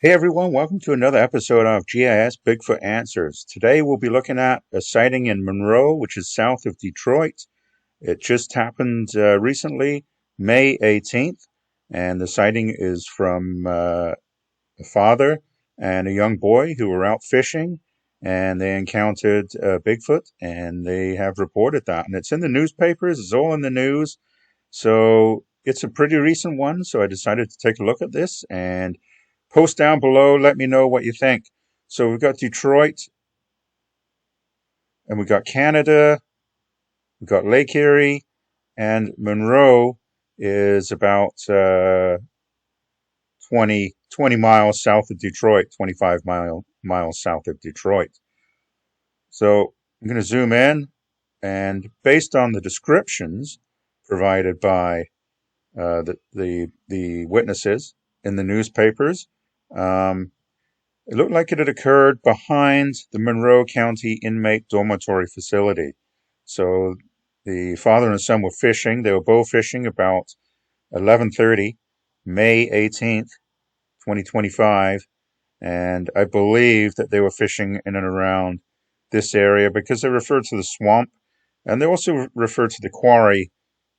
Hey everyone, welcome to another episode of GIS Bigfoot Answers. Today we'll be looking at a sighting in Monroe, which is south of Detroit. It just happened recently, May 18th, and the sighting is from a father and a young boy who were out fishing, and they encountered Bigfoot, and they have reported that. And it's in the newspapers, it's all in the news, so it's a pretty recent one, so I decided to take a look at this and post down below. Let me know what you think. So we've got Detroit and we've got Canada, we've got Lake Erie, and Monroe is about 20 miles south of Detroit, 25 miles south of Detroit. So I'm going to zoom in, and based on the descriptions provided by the witnesses in the newspapers, it looked like it had occurred behind the Monroe County inmate dormitory facility. So the father and son were fishing. They were both fishing about 11:30, May 18th, 2025. And I believe that they were fishing in and around this area because they referred to the swamp, and they also referred to the quarry.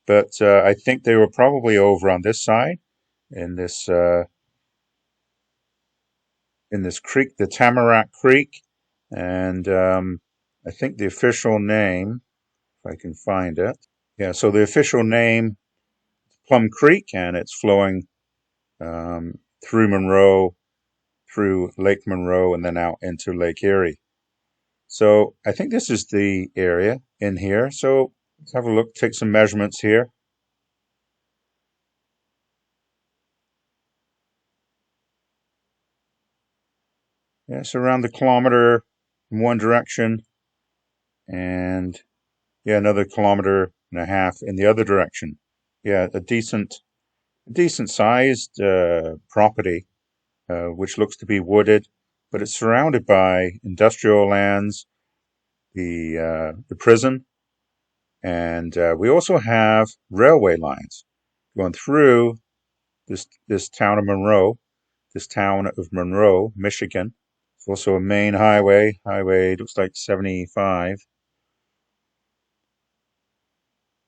But I think they were probably over on this side in this creek, the Tamarack Creek, and I think the official name, if I can find it, yeah. So the official name, Plum Creek, and it's flowing through Monroe, through Lake Monroe, and then out into Lake Erie. So I think this is the area in here. So let's have a look, take some measurements here. Yeah, it's around the kilometer in one direction, and yeah, another kilometer and a half in the other direction. Yeah, a decent sized property, which looks to be wooded, but it's surrounded by industrial lands, the prison, and we also have railway lines going through this town of Monroe, Michigan. It's also a main highway looks like 75.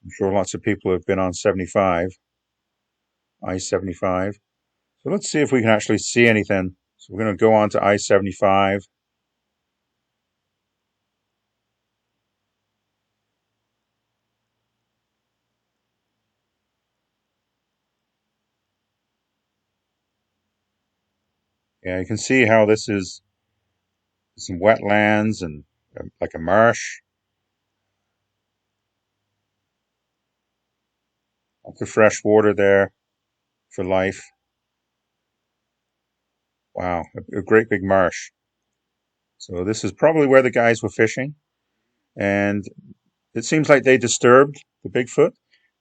I'm sure lots of people have been on 75, I-75. So let's see if we can actually see anything. So we're going to go on to I-75. Yeah, you can see how this is some wetlands and like a marsh. Lots of fresh water there for life. Wow, a great big marsh. So this is probably where the guys were fishing. And it seems like they disturbed the Bigfoot.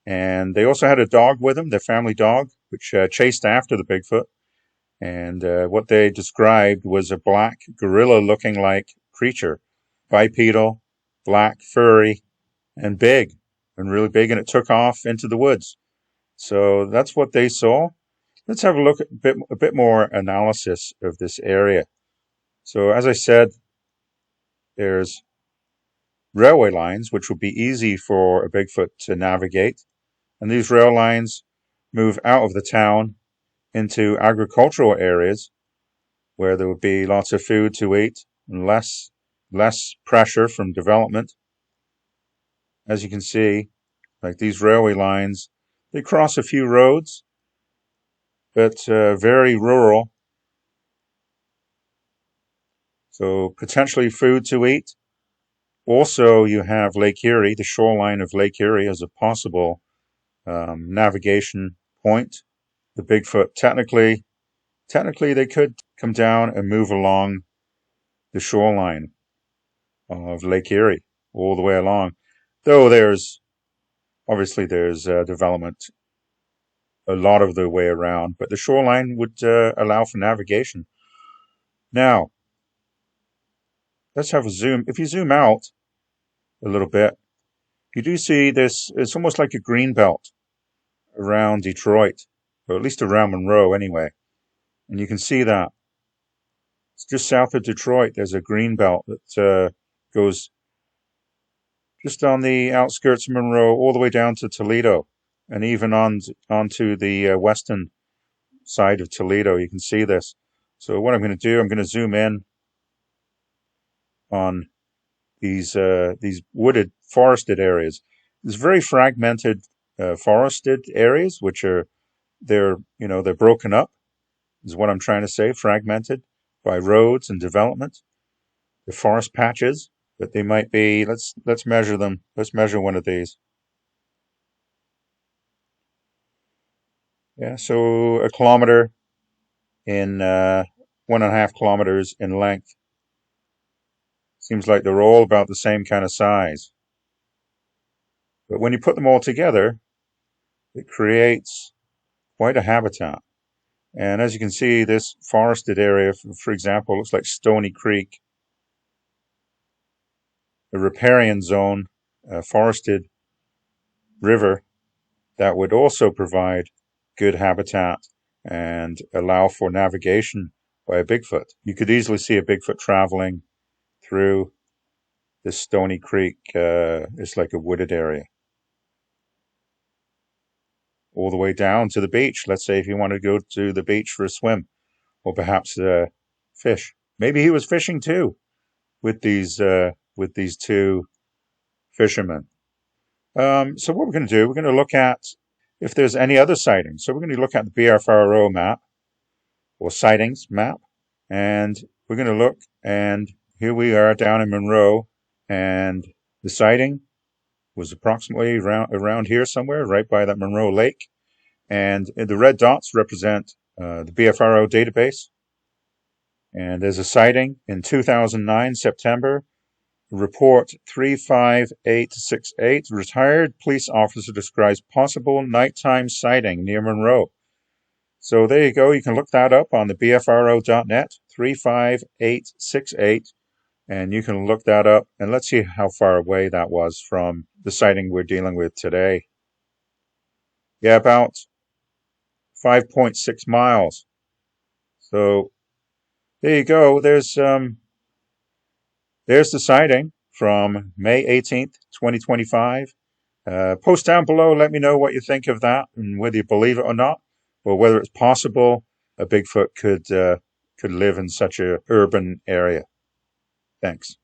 And they also had a dog with them, their family dog, which chased after the Bigfoot. And what they described was a black gorilla-looking like creature, bipedal, black, furry, and big, and really big, and it took off into the woods. So that's what they saw. Let's have a look at a bit more analysis of this area. So as I said, there's railway lines, which would be easy for a Bigfoot to navigate. And these rail lines move out of the town into agricultural areas where there would be lots of food to eat and less pressure from development. As you can see, like these railway lines, they cross a few roads, but very rural. So potentially food to eat. Also, you have Lake Erie, the shoreline of Lake Erie, as a possible navigation point. The Bigfoot, technically, they could come down and move along the shoreline of Lake Erie all the way along. Though obviously there's development a lot of the way around, but the shoreline would allow for navigation. Now, let's have a zoom. If you zoom out a little bit, you do see this, it's almost like a green belt around Detroit, or at least around Monroe anyway. And you can see that. just south of Detroit. There's a green belt that goes just on the outskirts of Monroe all the way down to Toledo, and even onto the western side of Toledo. You can see this. So what I'm going to do, I'm going to zoom in on these wooded, forested areas. There's very fragmented forested areas, which are they're broken up. Is what I'm trying to say. Fragmented by roads and development. The forest patches, but they might be. Let's measure them. Let's measure one of these. Yeah, so a kilometer in 1.5 kilometers in length. Seems like they're all about the same kind of size. But when you put them all together, it creates quite a habitat. And as you can see, this forested area, for example, looks like Stony Creek, a riparian zone, a forested river that would also provide good habitat and allow for navigation by a Bigfoot. You could easily see a Bigfoot traveling through this Stony Creek. It's like a wooded area. All the way down to the beach. Let's say if you want to go to the beach for a swim, or perhaps fish. Maybe he was fishing too with these two fishermen. So what we're going to do, we're going to look at if there's any other sightings. So we're going to look at the BFRO map or sightings map, and we're going to look, and here we are down in Monroe, and the sighting was approximately around here somewhere, right by that Monroe Lake. And the red dots represent the BFRO database. And there's a sighting in 2009, September. Report 35868. Retired police officer describes possible nighttime sighting near Monroe. So there you go. You can look that up on the BFRO.net, 35868. And you can look that up. And let's see how far away that was from the sighting we're dealing with today. Yeah, about 5.6 miles. So there you go. There's the sighting from May 18th, 2025. Post down below. Let me know what you think of that and whether you believe it or not, or whether it's possible a Bigfoot could live in such an urban area. Thanks.